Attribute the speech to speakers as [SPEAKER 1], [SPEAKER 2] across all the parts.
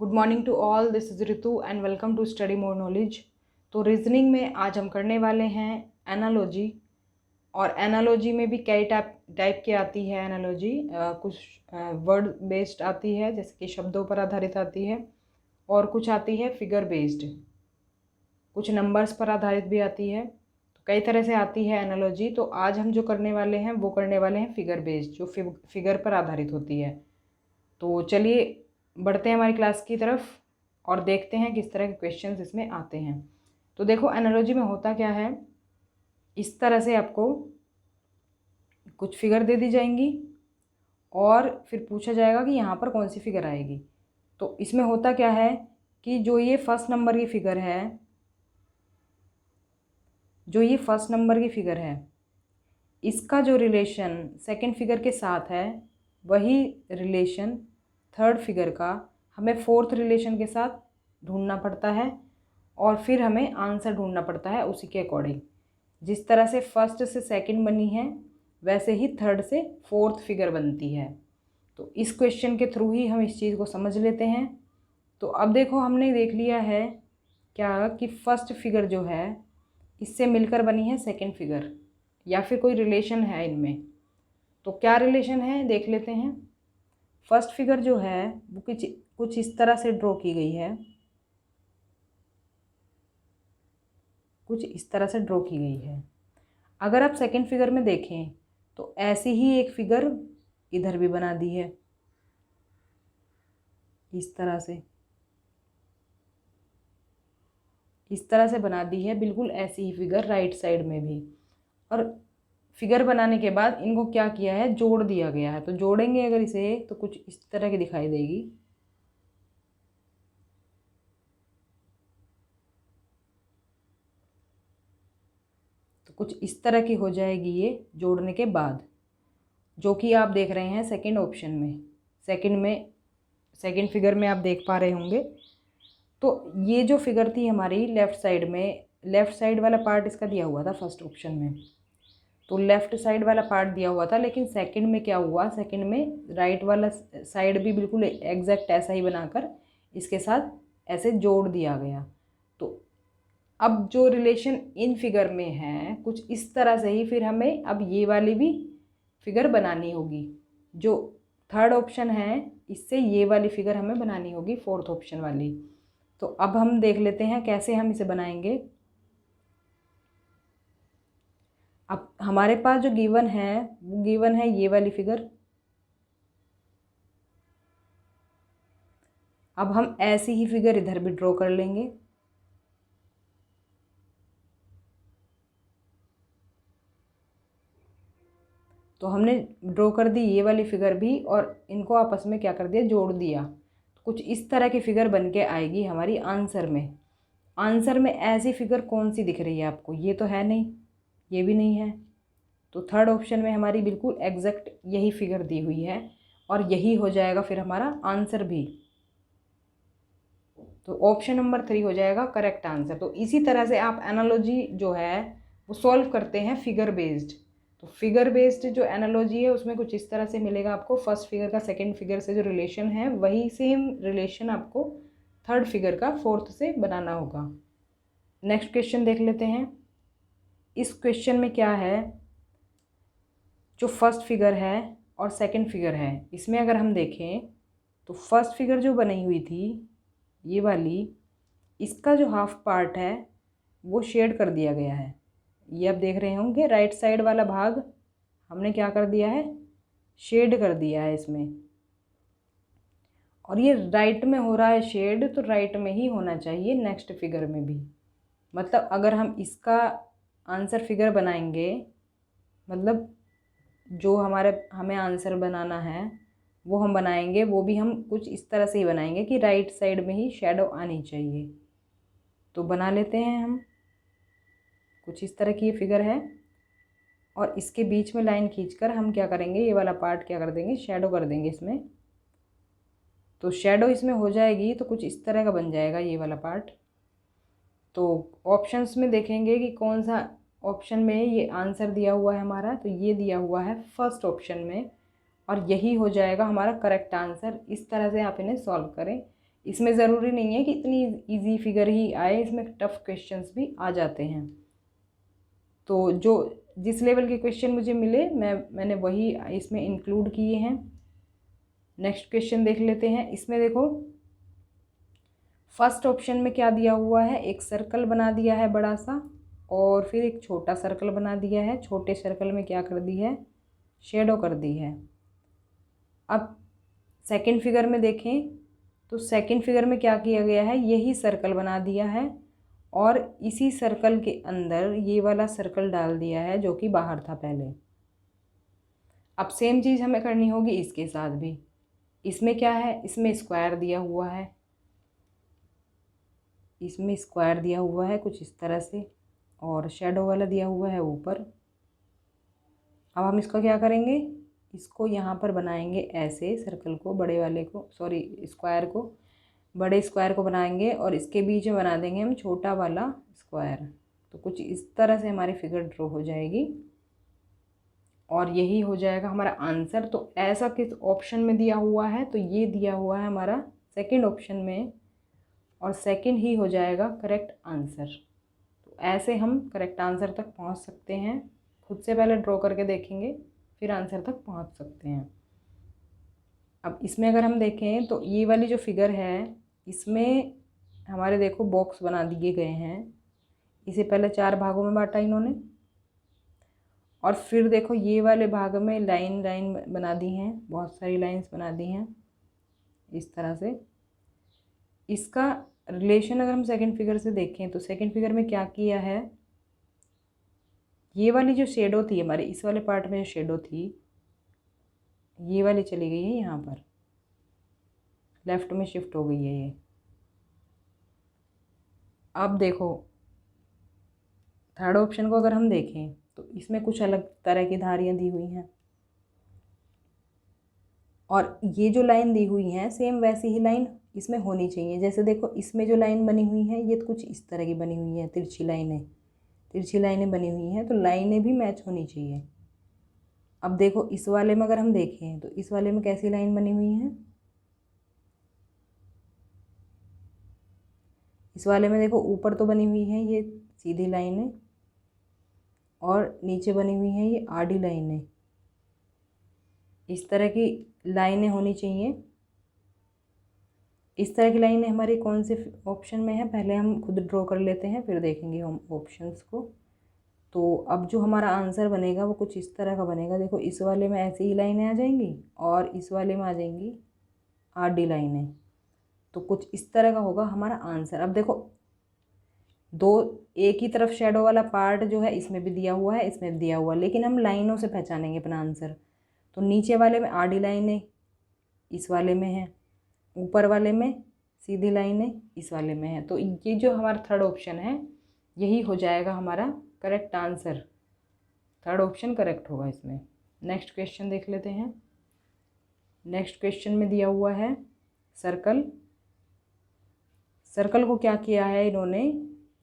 [SPEAKER 1] Good morning to all, this is Ritu and welcome to study more knowledge. तो reasoning में आज हम करने वाले हैं एनालॉजी। और एनालॉजी में भी कई टाइप की आती है एनालॉजी। कुछ वर्ड बेस्ड आती है, जैसे कि शब्दों पर आधारित आती है, और कुछ आती है फिगर बेस्ड, कुछ नंबर्स पर आधारित भी आती है। तो कई तरह से आती है एनालॉजी। तो आज हम जो करने वाले हैं वो करने वाले हैं फिगर बेस्ड, जो फिगर पर आधारित होती है। तो चलिए बढ़ते हैं हमारी क्लास की तरफ और देखते हैं किस तरह के क्वेश्चंस इसमें आते हैं। तो देखो, एनालॉजी में होता क्या है, इस तरह से आपको कुछ फिगर दे दी जाएंगी और फिर पूछा जाएगा कि यहाँ पर कौन सी फिगर आएगी। तो इसमें होता क्या है कि जो ये फर्स्ट नंबर की फिगर है, इसका जो रिलेशन सेकंड फिगर के साथ है, वही रिलेशन थर्ड फिगर का हमें फोर्थ रिलेशन के साथ ढूंढना पड़ता है, और फिर हमें आंसर ढूंढना पड़ता है उसी के अकॉर्डिंग। जिस तरह से फर्स्ट से सेकंड बनी है, वैसे ही थर्ड से फोर्थ फिगर बनती है। तो इस क्वेश्चन के थ्रू ही हम इस चीज़ को समझ लेते हैं। तो अब देखो, हमने देख लिया है क्या कि फर्स्ट फिगर जो है इससे मिलकर बनी है सेकंड फिगर, या फिर कोई रिलेशन है इनमें। तो क्या रिलेशन है देख लेते हैं। फर्स्ट फिगर जो है वो कुछ इस तरह से ड्रॉ की गई है, अगर आप सेकंड फिगर में देखें तो ऐसी ही एक फिगर इधर भी बना दी है, इस तरह से बना दी है, बिल्कुल ऐसी ही फिगर राइट साइड में भी। और फिगर बनाने के बाद इनको क्या किया है, जोड़ दिया गया है। तो जोड़ेंगे अगर इसे तो कुछ इस तरह की दिखाई देगी। तो कुछ इस तरह की हो जाएगी ये जोड़ने के बाद, जो कि आप देख रहे हैं सेकंड ऑप्शन में, सेकंड फिगर में आप देख पा रहे होंगे। तो ये जो फिगर थी हमारी लेफ़्ट साइड में, लेफ़्ट साइड वाला पार्ट इसका दिया हुआ था फर्स्ट ऑप्शन में, तो लेफ़्ट साइड वाला पार्ट दिया हुआ था। लेकिन सेकंड में क्या हुआ, सेकंड में राइट वाला साइड भी बिल्कुल एग्जैक्ट ऐसा ही बनाकर इसके साथ ऐसे जोड़ दिया गया। तो अब जो रिलेशन इन फिगर में है कुछ इस तरह से ही फिर हमें अब ये वाली भी फिगर बनानी होगी। जो थर्ड ऑप्शन है इससे ये वाली फिगर हमें बनानी होगी, फोर्थ ऑप्शन वाली। तो अब हम देख लेते हैं कैसे हम इसे बनाएंगे। अब हमारे पास जो गिवन है वो गिवन है ये वाली फिगर। अब हम ऐसी ही फिगर इधर भी ड्रॉ कर लेंगे। तो हमने ड्रॉ कर दी ये वाली फिगर भी, और इनको आपस में क्या कर दिया, जोड़ दिया। तो कुछ इस तरह की फिगर बन के आएगी हमारी आंसर में। आंसर में ऐसी फिगर कौन सी दिख रही है आपको, ये तो है नहीं, ये भी नहीं है। तो थर्ड ऑप्शन में हमारी बिल्कुल एग्जैक्ट यही फिगर दी हुई है, और यही हो जाएगा फिर हमारा आंसर भी। तो ऑप्शन नंबर 3 हो जाएगा करेक्ट आंसर। तो इसी तरह से आप एनालॉजी जो है वो सॉल्व करते हैं फिगर बेस्ड। तो फिगर बेस्ड जो एनालॉजी है उसमें कुछ इस तरह से मिलेगा आपको, फर्स्ट फिगर का सेकंड फिगर से जो रिलेशन है वही सेम रिलेशन आपको थर्ड फिगर का फोर्थ से बनाना होगा। नेक्स्ट क्वेश्चन देख लेते हैं। इस क्वेश्चन में क्या है, जो फर्स्ट फिगर है और सेकंड फिगर है, इसमें अगर हम देखें तो फर्स्ट फिगर जो बनी हुई थी ये वाली, इसका जो हाफ पार्ट है वो शेड कर दिया गया है। ये आप देख रहे होंगे राइट साइड वाला भाग हमने क्या कर दिया है, शेड कर दिया है इसमें। और ये राइट में हो रहा है शेड, तो राइट में ही होना चाहिए नेक्स्ट फिगर में भी। मतलब अगर हम इसका आंसर फिगर बनाएंगे, मतलब जो हमें आंसर बनाना है वो हम बनाएंगे, वो भी हम कुछ इस तरह से ही बनाएंगे कि राइट साइड में ही शेडो आनी चाहिए। तो बना लेते हैं हम, कुछ इस तरह की ये फिगर है, और इसके बीच में लाइन खींचकर हम क्या करेंगे, ये वाला पार्ट क्या कर देंगे, शेडो कर देंगे इसमें। तो शेडो इसमें हो जाएगी तो कुछ इस तरह का बन जाएगा ये वाला पार्ट। तो ऑप्शंस में देखेंगे कि कौन सा ऑप्शन में ये आंसर दिया हुआ है हमारा, तो ये दिया हुआ है फर्स्ट ऑप्शन में, और यही हो जाएगा हमारा करेक्ट आंसर। इस तरह से आप इन्हें सॉल्व करें। इसमें ज़रूरी नहीं है कि इतनी इजी फिगर ही आए, इसमें टफ क्वेश्चंस भी आ जाते हैं। तो जो जिस लेवल के क्वेश्चन मुझे मिले मैंने वही इसमें इंक्लूड किए हैं। नेक्स्ट क्वेश्चन देख लेते हैं। इसमें देखो फर्स्ट ऑप्शन में क्या दिया हुआ है, एक सर्कल बना दिया है बड़ा सा और फिर एक छोटा सर्कल बना दिया है। छोटे सर्कल में क्या कर दी है, शेडो कर दी है। अब सेकंड फिगर में देखें तो सेकंड फिगर में क्या किया गया है, यही सर्कल बना दिया है और इसी सर्कल के अंदर ये वाला सर्कल डाल दिया है जो कि बाहर था पहले। अब सेम चीज़ हमें करनी होगी इसके साथ भी। इसमें क्या है, इसमें स्क्वायर दिया हुआ है, इसमें स्क्वायर दिया हुआ है कुछ इस तरह से और शेडो वाला दिया हुआ है ऊपर। अब हम इसका क्या करेंगे, इसको यहाँ पर बनाएंगे ऐसे, सर्कल को बड़े वाले को, सॉरी स्क्वायर को, बड़े स्क्वायर को बनाएंगे और इसके बीच में बना देंगे हम छोटा वाला स्क्वायर। तो कुछ इस तरह से हमारी फिगर ड्रॉ हो जाएगी और यही हो जाएगा हमारा आंसर। तो ऐसा किस ऑप्शन में दिया हुआ है, तो ये दिया हुआ है हमारा सेकंड ऑप्शन में और सेकंड ही हो जाएगा करेक्ट आंसर। तो ऐसे हम करेक्ट आंसर तक पहुंच सकते हैं। खुद से पहले ड्रॉ करके देखेंगे फिर आंसर तक पहुंच सकते हैं। अब इसमें अगर हम देखें तो ये वाली जो फिगर है इसमें हमारे देखो बॉक्स बना दिए गए हैं। इसे पहले 4 भागों में बांटा इन्होंने और फिर देखो ये वाले भाग में लाइन लाइन बना दी हैं, बहुत सारी लाइंस बना दी हैं इस तरह से। इसका रिलेशन अगर हम सेकंड फिगर से देखें तो सेकंड फिगर में क्या किया है, ये वाली जो शेडो थी हमारे इस वाले पार्ट में जो शेडो थी ये वाली चली गई है, यहाँ पर लेफ्ट में शिफ्ट हो गई है ये। अब देखो थर्ड ऑप्शन को अगर हम देखें तो इसमें कुछ अलग तरह की धारियाँ दी हुई हैं और ये जो लाइन दी हुई है सेम वैसी ही लाइन इसमें होनी चाहिए। जैसे देखो इसमें जो लाइन बनी हुई है ये कुछ इस तरह की बनी हुई है, तिरछी लाइनें बनी हुई हैं, तो लाइनें भी मैच होनी चाहिए। अब देखो इस वाले में अगर हम देखें तो इस वाले में कैसी लाइन बनी हुई है, इस वाले में देखो ऊपर तो बनी हुई है ये सीधी लाइनें और नीचे बनी हुई है ये आड़ी लाइनें। इस तरह की लाइनें होनी चाहिए। इस तरह की लाइनें हमारी कौन से ऑप्शन में है, पहले हम खुद ड्रॉ कर लेते हैं फिर देखेंगे हम ऑप्शंस को। तो अब जो हमारा आंसर बनेगा वो कुछ इस तरह का बनेगा। देखो इस वाले में ऐसी ही लाइनें आ जाएंगी और इस वाले में आ जाएंगी आडी लाइनें, तो कुछ इस तरह का होगा हमारा आंसर। अब देखो दो एक ही तरफ शेडो वाला पार्ट जो है इसमें भी दिया हुआ है इसमें भी दिया हुआ है, लेकिन हम लाइनों से पहचानेंगे अपना आंसर। तो नीचे वाले में आडी लाइनें इस वाले में है, ऊपर वाले में सीधी लाइनें इस वाले में है। तो ये जो हमारा थर्ड ऑप्शन है यही हो जाएगा हमारा correct answer. Third option correct होगा इसमें। नेक्स्ट क्वेश्चन देख लेते हैं। नेक्स्ट क्वेश्चन में दिया हुआ है सर्कल। सर्कल को क्या किया है इन्होंने,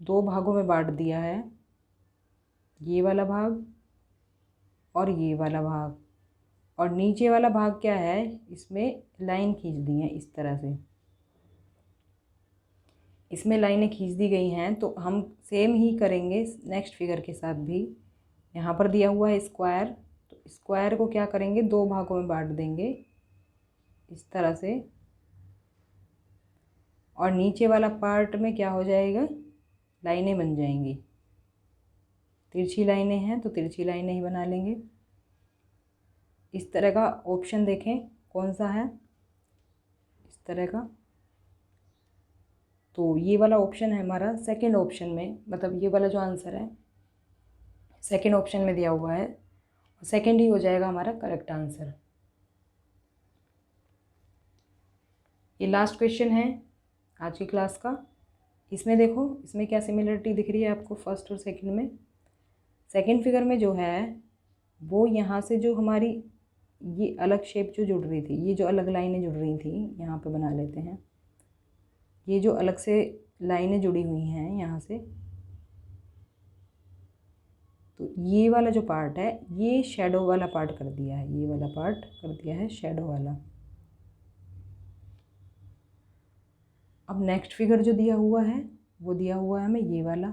[SPEAKER 1] 2 भागों में बांट दिया है, ये वाला भाग और ये वाला भाग, और नीचे वाला भाग क्या है इसमें लाइन खींच दी है इस तरह से, इसमें लाइनें खींच दी गई हैं। तो हम सेम ही करेंगे नेक्स्ट फिगर के साथ भी। यहाँ पर दिया हुआ है स्क्वायर, तो स्क्वायर को क्या करेंगे 2 भागों में बांट देंगे इस तरह से, और नीचे वाला पार्ट में क्या हो जाएगा लाइनें बन जाएंगी। तिरछी लाइनें हैं तो तिरछी लाइनें ही बना लेंगे। इस तरह का ऑप्शन देखें कौन सा है इस तरह का, तो ये वाला ऑप्शन है हमारा सेकंड ऑप्शन में, मतलब ये वाला जो आंसर है सेकंड ऑप्शन में दिया हुआ है, सेकंड ही हो जाएगा हमारा करेक्ट आंसर। ये लास्ट क्वेश्चन है आज की क्लास का। इसमें देखो इसमें क्या सिमिलरिटी दिख रही है आपको फर्स्ट और सेकंड में। सेकंड फिगर में जो है वो यहाँ से जो हमारी ये अलग शेप जो जुड़ रही थी, ये जो अलग लाइनें जुड़ रही थी, यहाँ पे बना लेते हैं, ये जो अलग से लाइनें जुड़ी हुई हैं यहाँ से, तो ये वाला जो पार्ट है ये शेडो वाला पार्ट कर दिया है, ये वाला पार्ट कर दिया है शेडो वाला। अब नेक्स्ट फिगर जो दिया हुआ है वो दिया हुआ है हमें ये वाला।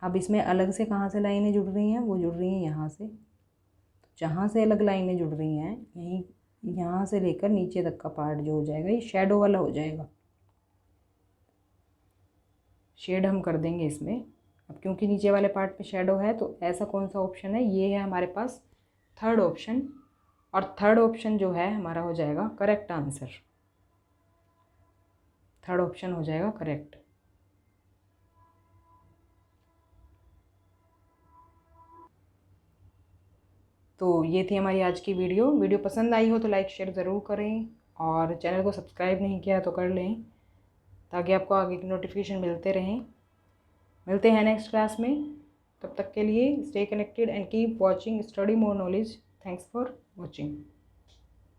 [SPEAKER 1] अब इसमें अलग से कहाँ से लाइनें जुड़ रही हैं, वो जुड़ रही हैं यहाँ से। तो जहाँ से अलग लाइनें जुड़ रही हैं यहीं, यहाँ से लेकर नीचे तक का पार्ट जो हो जाएगा ये शैडो वाला हो जाएगा। शेड हम कर देंगे इसमें। अब क्योंकि नीचे वाले पार्ट पे शैडो है तो ऐसा कौन सा ऑप्शन है, ये है हमारे पास थर्ड ऑप्शन। और थर्ड ऑप्शन जो है हमारा हो जाएगा करेक्ट आंसर। थर्ड ऑप्शन हो जाएगा करेक्ट। तो ये थी हमारी आज की वीडियो। वीडियो पसंद आई हो तो लाइक शेयर ज़रूर करें, और चैनल को सब्सक्राइब नहीं किया तो कर लें ताकि आपको आगे की नोटिफिकेशन मिलते रहें। मिलते हैं नेक्स्ट क्लास में, तब तक के लिए stay connected and keep watching study more knowledge. Thanks for watching.